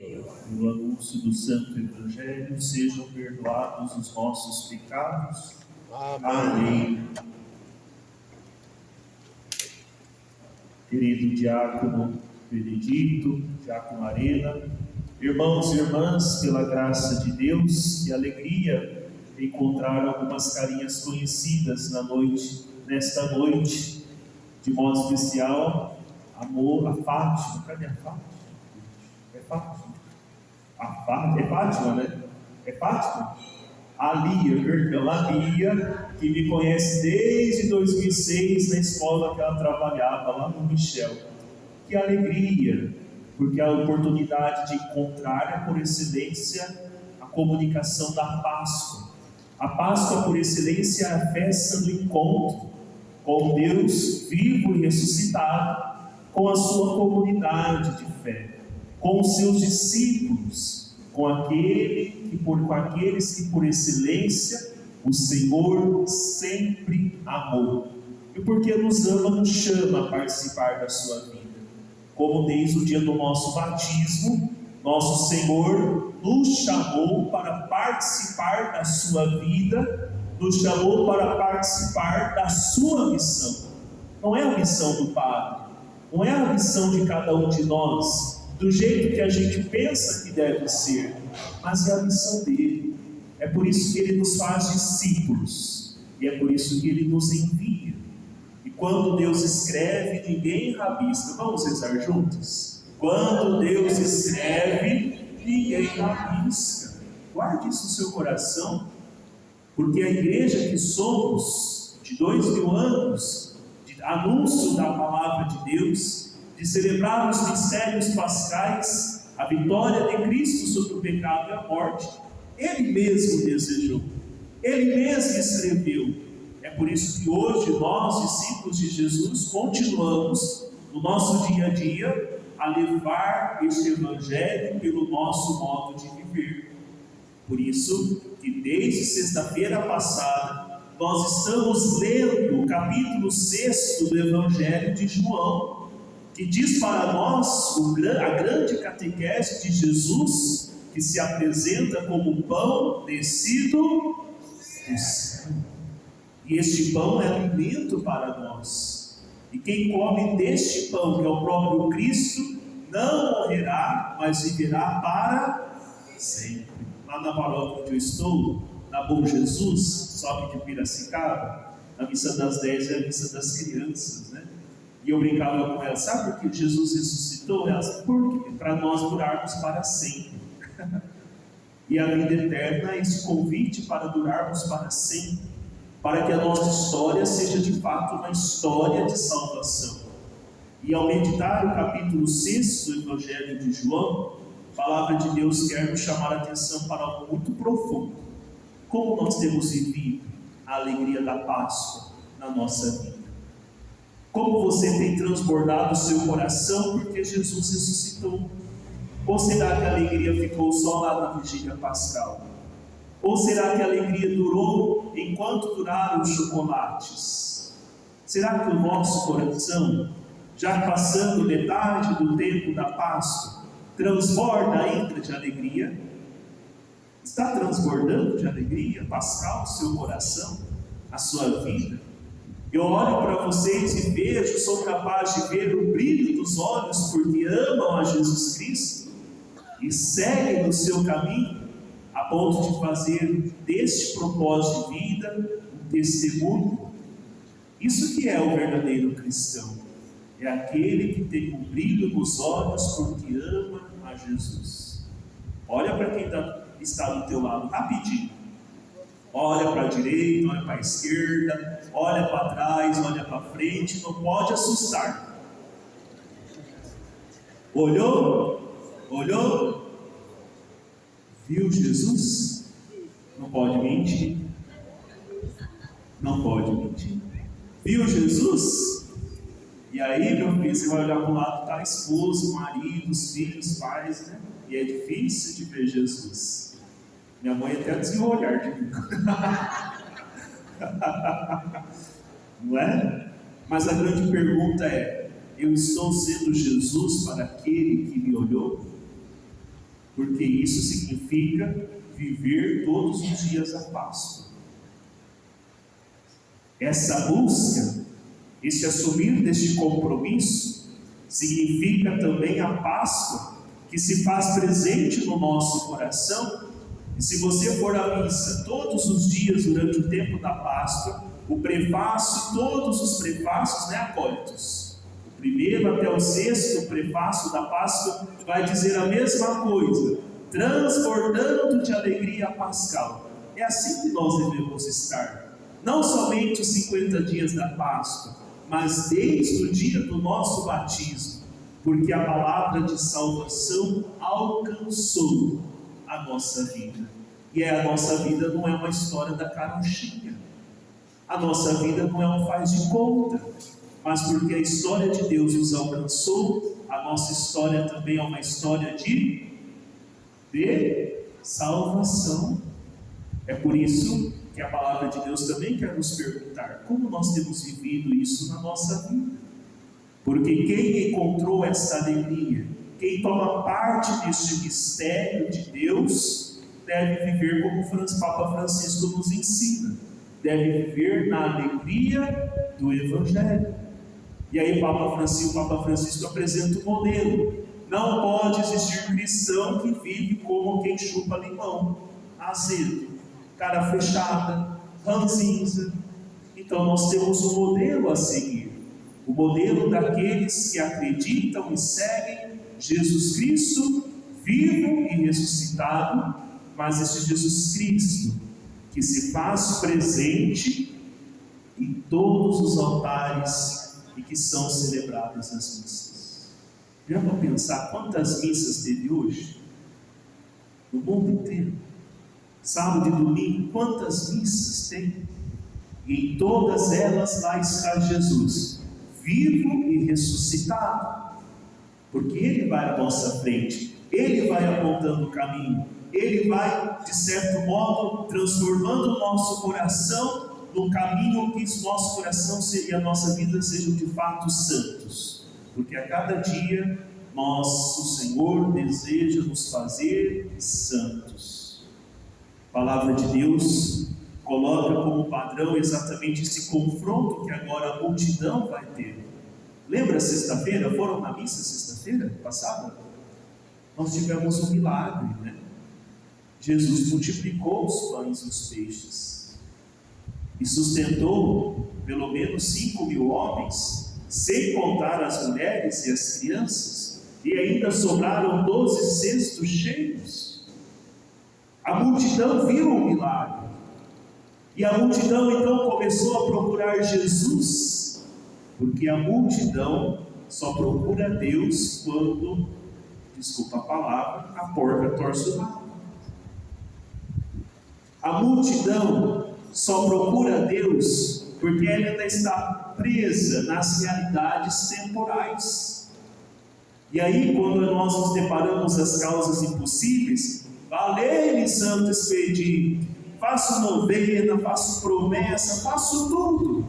No anúncio do Santo Evangelho, sejam perdoados os nossos pecados. Amém. Querido diácono Benedito, diácono Arena, irmãos e irmãs, pela graça de Deus, que alegria encontrar algumas carinhas conhecidas nesta noite, de modo especial, a Fátima. Cadê a Fátima? É Fátima? É Fátima, né? É Fátima? A Lia, que me conhece desde 2006 na escola que ela trabalhava, lá no Michel. Que alegria, porque a oportunidade de encontrar é por excelência a comunicação da Páscoa. A Páscoa, por excelência, é a festa do encontro com Deus vivo e ressuscitado, com a sua comunidade de fé, com os seus discípulos, com aqueles que por excelência o Senhor sempre amou. E porque nos ama, nos chama a participar da sua vida. Como desde o dia do nosso batismo, nosso Senhor nos chamou para participar da sua vida, nos chamou para participar da sua missão. Não é a missão do Padre, não é a missão de cada um de nós, do jeito que a gente pensa que deve ser, mas é a missão dele. É por isso que ele nos faz discípulos, e é por isso que ele nos envia. E quando Deus escreve, ninguém rabisca. Vamos rezar juntos? Quando Deus escreve, ninguém rabisca. Guarde isso no seu coração, porque a igreja que somos, de 2000 anos, de anúncio da palavra de Deus, de celebrar os mistérios pascais, a vitória de Cristo sobre o pecado e a morte, Ele mesmo desejou, Ele mesmo escreveu. É por isso que hoje nós, discípulos de Jesus, continuamos no nosso dia a dia a levar este Evangelho pelo nosso modo de viver. Por isso que desde sexta-feira passada nós estamos lendo o capítulo 6 do Evangelho de João, que diz para nós a grande catequese de Jesus, que se apresenta como pão descido do céu. E este pão é alimento para nós. E quem come deste pão, que é o próprio Cristo, não morrerá, mas viverá para sempre. Lá na paróquia onde eu estou, na Bom Jesus, sobe de Piracicaba, a missa das 10 é a missa das crianças, né? E eu brincava com ela, sabe por que Jesus ressuscitou? Ela disse, por quê? Para nós durarmos para sempre. E a vida eterna é esse convite para durarmos para sempre, para que a nossa história seja de fato uma história de salvação. E ao meditar o capítulo 6 do Evangelho de João, a palavra de Deus quer nos chamar a atenção para algo muito profundo. Como nós temos vivido a alegria da Páscoa na nossa vida? Como você tem transbordado o seu coração porque Jesus ressuscitou? Ou será que a alegria ficou só lá na vigília pascal? Ou será que a alegria durou enquanto duraram os chocolates? Será que o nosso coração, já passando metade do tempo da Páscoa, transborda ainda de alegria? Está transbordando de alegria pascal o seu coração, a sua vida? Eu olho para vocês e vejo, sou capaz de ver o brilho dos olhos porque amam a Jesus Cristo e seguem no seu caminho, a ponto de fazer deste propósito de vida um testemunho. Isso que é o verdadeiro cristão, é aquele que tem um brilho nos olhos porque ama a Jesus. Olha para quem está do teu lado, rapidinho. Olha para a direita, olha para a esquerda, olha para trás, olha para frente, não pode assustar. Olhou? Olhou? Viu Jesus? Não pode mentir. Não pode mentir. Viu Jesus? E aí, meu filho, você vai olhar para o lado, está a esposa, o marido, os filhos, os pais, né? E é difícil de ver Jesus. Minha mãe até desviou o olhar de mim. Não é? Mas a grande pergunta é, eu estou sendo Jesus para aquele que me olhou? porque isso significa viver todos os dias a Páscoa. Essa busca, esse assumir deste compromisso, significa também a Páscoa que se faz presente no nosso coração. E se você for à missa todos os dias durante o tempo da Páscoa, o prefácio, todos os prefácios, acólitos, o primeiro até o sexto prefácio da Páscoa vai dizer a mesma coisa, transbordando de alegria pascal. É assim que nós devemos estar, não somente os 50 dias da Páscoa, mas desde o dia do nosso batismo, porque a palavra de salvação alcançou a nossa vida. E a nossa vida não é uma história da carochinha. A nossa vida não é um faz de conta. Mas porque a história de Deus nos alcançou, a nossa história também é uma história de salvação. É por isso que a palavra de Deus também quer nos perguntar como nós temos vivido isso na nossa vida. Porque quem encontrou esta alegria, quem toma parte deste mistério de Deus, deve viver como o Papa Francisco nos ensina, deve viver na alegria do Evangelho. E aí o Papa Francisco apresenta o modelo. Não pode existir cristão que vive como quem chupa limão, azedo, cara fechada, ranzinza. Então nós temos um modelo a seguir. O modelo daqueles que acreditam e seguem Jesus Cristo, vivo e ressuscitado, mas este Jesus Cristo que se faz presente em todos os altares e que são celebradas as missas. Já para pensar quantas missas teve hoje? No mundo inteiro. Sábado e domingo, quantas missas tem? E em todas elas lá está Jesus, vivo e ressuscitado, porque Ele vai à nossa frente, Ele vai apontando o caminho, Ele vai, de certo modo, transformando o nosso coração num caminho que o nosso coração e a nossa vida sejam de fato santos, porque a cada dia o Senhor deseja nos fazer santos. A palavra de Deus coloca como padrão exatamente esse confronto que agora a multidão vai ter. Lembra sexta-feira? Foram na missa sexta-feira passada? Nós tivemos um milagre, Jesus multiplicou os pães e os peixes e sustentou pelo menos 5.000 homens, sem contar as mulheres e as crianças, e ainda sobraram 12 cestos cheios. A multidão viu o milagre. E a multidão então começou a procurar Jesus, porque a multidão só procura Deus quando, desculpa a palavra, a porca torce o rabo. A multidão só procura Deus porque ela ainda está presa nas realidades temporais. E aí, quando nós nos deparamos as causas impossíveis, valei-me, Santo Expedito, faço novena, faço promessa, faço tudo.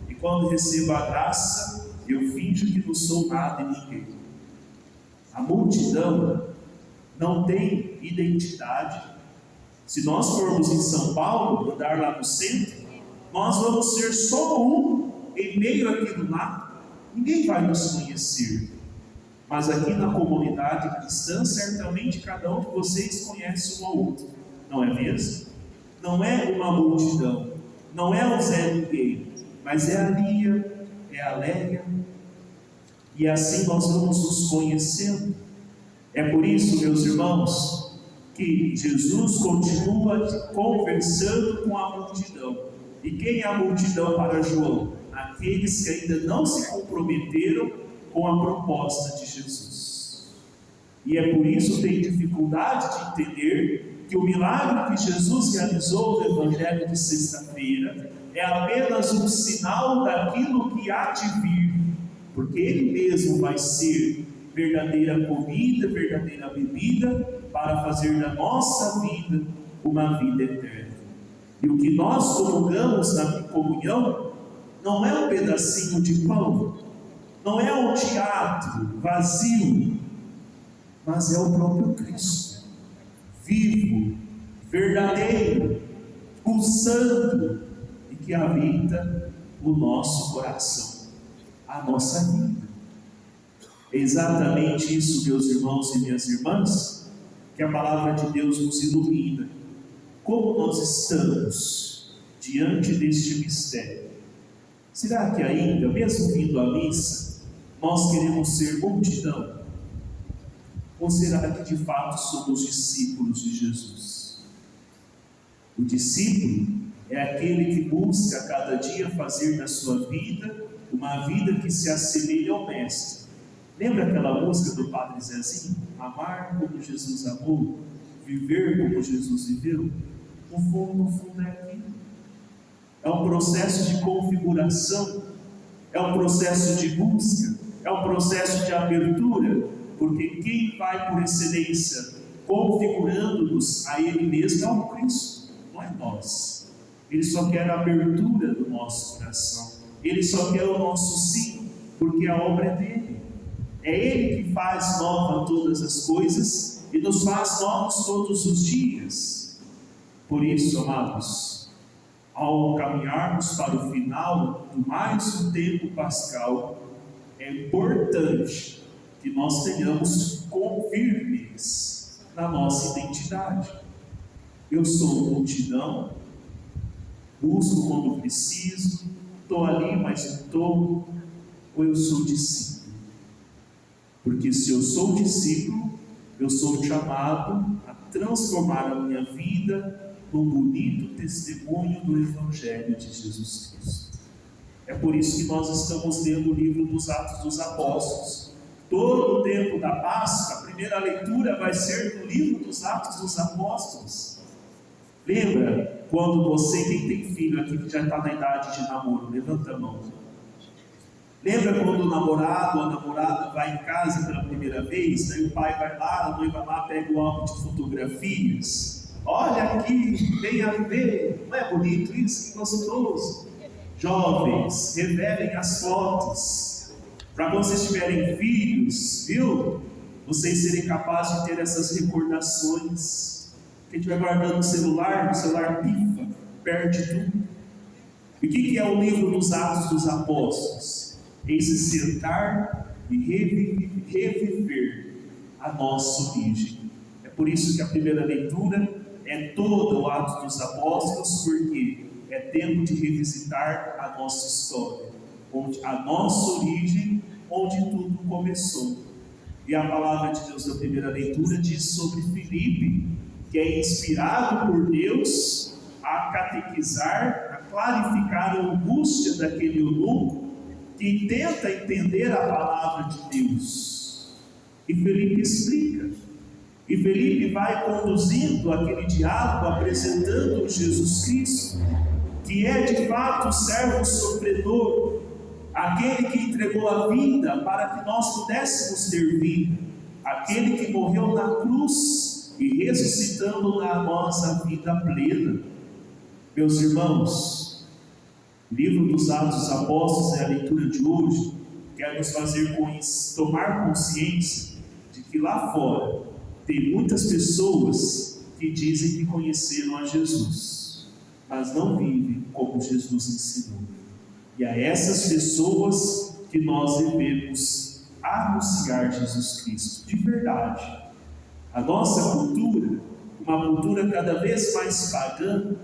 E quando recebo a graça, eu finjo que não sou nada e ninguém. A multidão não tem identidade. Se nós formos em São Paulo, andar lá no centro, nós vamos ser só um em meio àquilo lá. Ninguém vai nos conhecer. Mas aqui na comunidade cristã, certamente cada um de vocês conhece um ao outro. Não é mesmo? Não é uma multidão, não é o Zé Ninguém, mas é a Lia, é a Lélia, e assim nós vamos nos conhecendo. É por isso, meus irmãos, que Jesus continua conversando com a multidão. E quem é a multidão para João? Aqueles que ainda não se comprometeram com a proposta de Jesus. E é por isso que tem dificuldade de entender que o milagre que Jesus realizou no Evangelho de sexta-feira é apenas um sinal daquilo que há de vir, porque Ele mesmo vai ser verdadeira comida, verdadeira bebida, para fazer da nossa vida uma vida eterna. E o que nós comungamos na comunhão não é um pedacinho de pão, não é um teatro vazio, mas é o próprio Cristo. vivo, verdadeiro, pulsando e que habita o nosso coração, a nossa vida. É exatamente isso, meus irmãos e minhas irmãs, que a palavra de Deus nos ilumina. Como nós estamos diante deste mistério? Será que ainda, mesmo vindo à missa, nós queremos ser multidão? Ou será que de fato somos discípulos de Jesus? O discípulo é aquele que busca a cada dia fazer da sua vida uma vida que se assemelhe ao Mestre. Lembra aquela música do Padre Zezinho? Amar como Jesus amou, viver como Jesus viveu? No fundo é aquilo. É um processo de configuração, é um processo de busca, é um processo de abertura, porque quem vai por excelência configurando-nos a Ele mesmo é o Cristo, não é nós. Ele só quer a abertura do nosso coração, Ele só quer o nosso sim, porque a obra é dele. É Ele que faz nova todas as coisas e nos faz novos todos os dias. Por isso, amados, ao caminharmos para o final de mais um tempo pascal, é importante que nós tenhamos firmes na nossa identidade. Eu sou multidão, busco quando preciso, estou ali, mas não estou, ou eu sou discípulo? Porque se eu sou discípulo, eu sou chamado a transformar a minha vida num bonito testemunho do Evangelho de Jesus Cristo. É por isso que nós estamos lendo o livro dos Atos dos Apóstolos. Todo o tempo da Páscoa, a primeira leitura vai ser no livro dos Atos dos Apóstolos. Lembra quando você, quem tem filho aqui que já está na idade de namoro, levanta a mão. Lembra quando o namorado ou a namorada vai em casa pela primeira vez, daí o pai vai lá, a noiva lá, pega o álbum de fotografias. Olha aqui, venha ver, não é bonito isso? Que gostoso. Jovens, revelem as fotos, para quando vocês tiverem filhos, viu? Vocês serem capazes de ter essas recordações. Quem estiver guardando o celular pifa, perde tudo. E o que é o livro dos Atos dos Apóstolos? Esse sentar e reviver a nossa origem. É por isso que a primeira leitura é todo o Atos dos Apóstolos, porque é tempo de revisitar a nossa história, a nossa origem, onde tudo começou. E a palavra de Deus da primeira leitura diz sobre Filipe, que é inspirado por Deus a catequizar, a clarificar a angústia daquele eunuco que tenta entender a palavra de Deus. E Filipe explica. E Filipe vai conduzindo aquele diálogo, apresentando Jesus Cristo, que é de fato o servo sofredor, aquele que entregou a vida para que nós pudéssemos ter vida, aquele que morreu na cruz e ressuscitando na nossa vida plena. Meus irmãos, o livro dos Atos dos Apóstolos é a leitura de hoje, quer nos fazer tomar consciência de que lá fora tem muitas pessoas que dizem que conheceram a Jesus, mas não vivem como Jesus ensinou. E a essas pessoas que nós devemos anunciar Jesus Cristo de verdade. A nossa cultura, uma cultura cada vez mais pagã,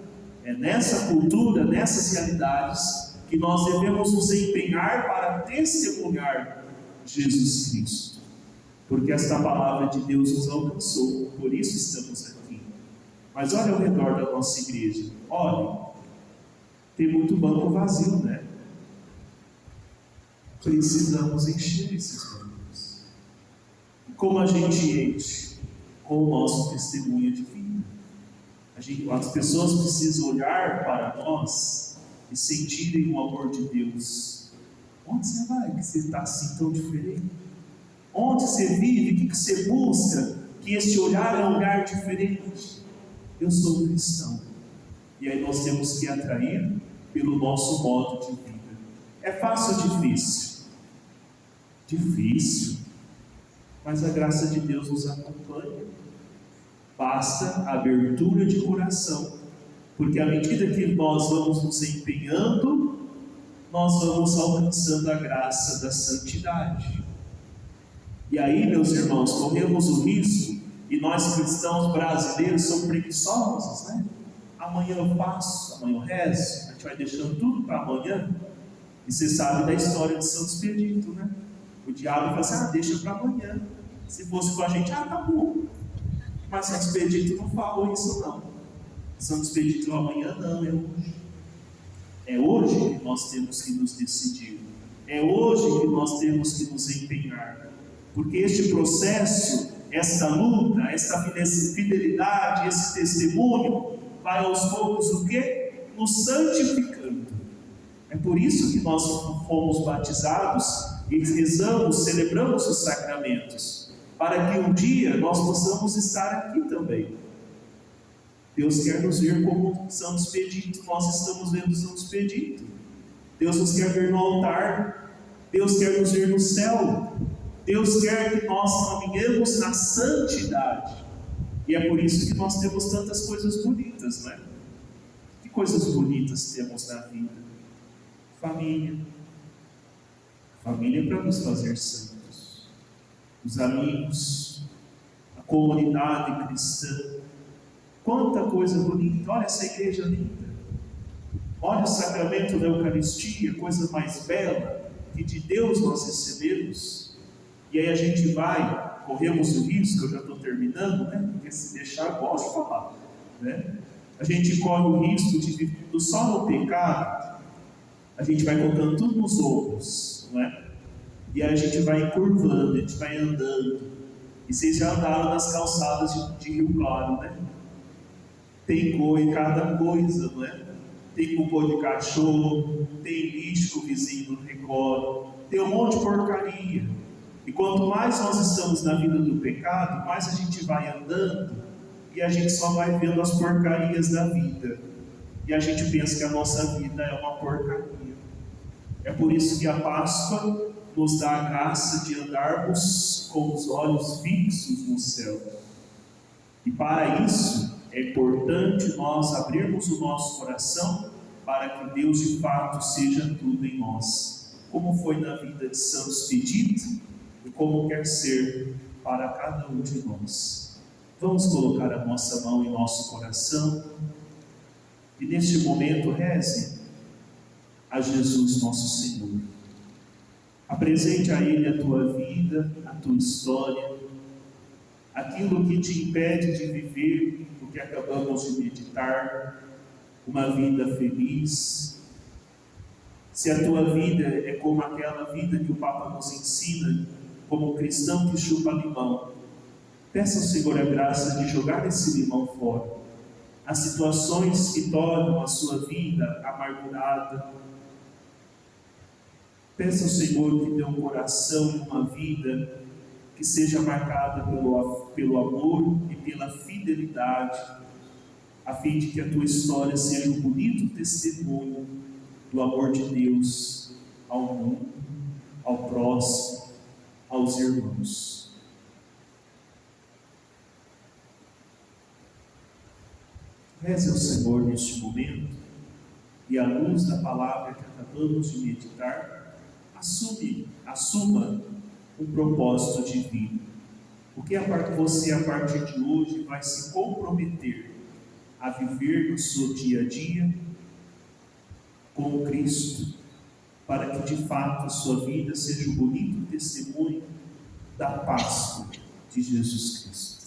é nessa cultura, nessas realidades, que nós devemos nos empenhar para testemunhar Jesus Cristo. Porque esta palavra de Deus nos alcançou, por isso estamos aqui. Mas olha ao redor da nossa igreja, olha, tem muito banco vazio, né? Precisamos encher esses bancos. Como a gente enche? Com o nosso testemunho de vida. As pessoas precisam olhar para nós e sentirem o amor de Deus. Onde você vai que você está assim tão diferente? Onde você vive? O que você busca? Que este olhar é um olhar diferente. Eu sou cristão. E aí nós temos que atrair pelo nosso modo de vida. É fácil ou difícil? Difícil. Mas a graça de Deus nos acompanha. Basta abertura de coração, porque à medida que nós vamos nos empenhando, nós vamos alcançando a graça da santidade. E aí, meus irmãos, corremos o risco, e nós cristãos brasileiros somos preguiçosos, né? Amanhã eu faço, amanhã eu rezo, a gente vai deixando tudo para amanhã. E você sabe da história de Santo Expedito, né? O diabo fala assim, deixa para amanhã. Se fosse com a gente, tá bom. Mas Santo Expedito não falou isso não. Santo Expedito amanhã não, é hoje. É hoje que nós temos que nos decidir. É hoje que nós temos que nos empenhar. Porque este processo, esta luta, esta fidelidade, esse testemunho, vai aos poucos o quê? Nos santificando. É por isso que nós fomos batizados e rezamos, celebramos os sacramentos, para que um dia nós possamos estar aqui também. Deus quer nos ver como Santo Expedito, nós estamos vendo Santo Expedito. Deus nos quer ver no altar, Deus quer nos ver no céu, Deus quer que nós caminhemos na santidade. E é por isso que nós temos tantas coisas bonitas, né? Que coisas bonitas temos na vida? Família. Família é para nos fazer santos. Os amigos, a comunidade cristã. Quanta coisa bonita! Olha essa igreja linda. Olha o sacramento da Eucaristia, coisa mais bela que de Deus nós recebemos. E aí a gente vai, corremos o risco, eu já estou terminando, né? Porque se deixar, eu gosto de falar, né? A gente corre o risco de viver só no pecado, a gente vai colocando tudo nos outros, não é? E aí a gente vai curvando, a gente vai andando. E vocês já andaram nas calçadas de Rio Claro, né? Tem cada coisa, não é? Tem cocô de cachorro, tem lixo que o vizinho não recolhe, tem um monte de porcaria. E quanto mais nós estamos na vida do pecado, mais a gente vai andando e a gente só vai vendo as porcarias da vida. E a gente pensa que a nossa vida é uma porcaria. É por isso que a Páscoa nos dá a graça de andarmos com os olhos fixos no céu. E para isso é importante nós abrirmos o nosso coração para que Deus de fato seja tudo em nós. Como foi na vida de Santo Expedito e como quer ser para cada um de nós. Vamos colocar a nossa mão em nosso coração e neste momento reze a Jesus nosso Senhor. Apresente a Ele a tua vida, a tua história, aquilo que te impede de viver o que acabamos de meditar, uma vida feliz. Se a tua vida é como aquela vida que o Papa nos ensina, como um cristão que chupa limão, peça ao Senhor a graça de jogar esse limão fora. As situações que tornam a sua vida amargurada, peça ao Senhor que dê um coração e uma vida que seja marcada pelo amor e pela fidelidade, a fim de que a tua história seja um bonito testemunho do amor de Deus ao mundo, ao próximo, aos irmãos. Reze ao Senhor neste momento e à luz da palavra que acabamos de meditar, assuma um propósito de vida. O que você a partir de hoje vai se comprometer a viver no seu dia a dia com Cristo, para que de fato a sua vida seja um bonito testemunho da Páscoa de Jesus Cristo.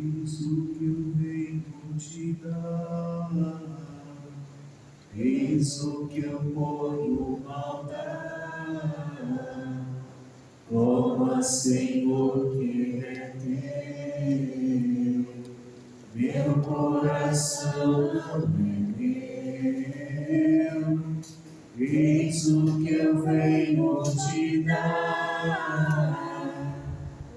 Eis o que eu venho te dar, eis o que eu ponho no altar, toma, Senhor, que é teu, coração não é meu, eis o que eu venho te dar,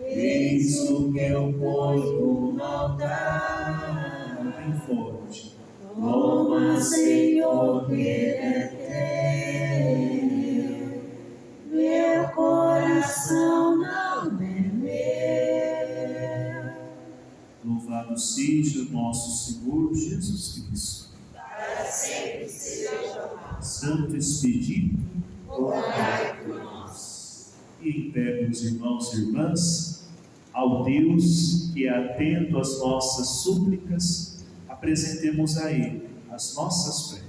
eis o que eu ponho no altar. Bem forte. Toma, Senhor, que é teu, meu coração não é meu. Louvado seja nosso Senhor Jesus Cristo. Para sempre seja louvado. Santo Expedito, Rogai por nós. e em pé, meus irmãos e irmãs, ao Deus que é atento às nossas súplicas, apresentemos a Ele as nossas preces.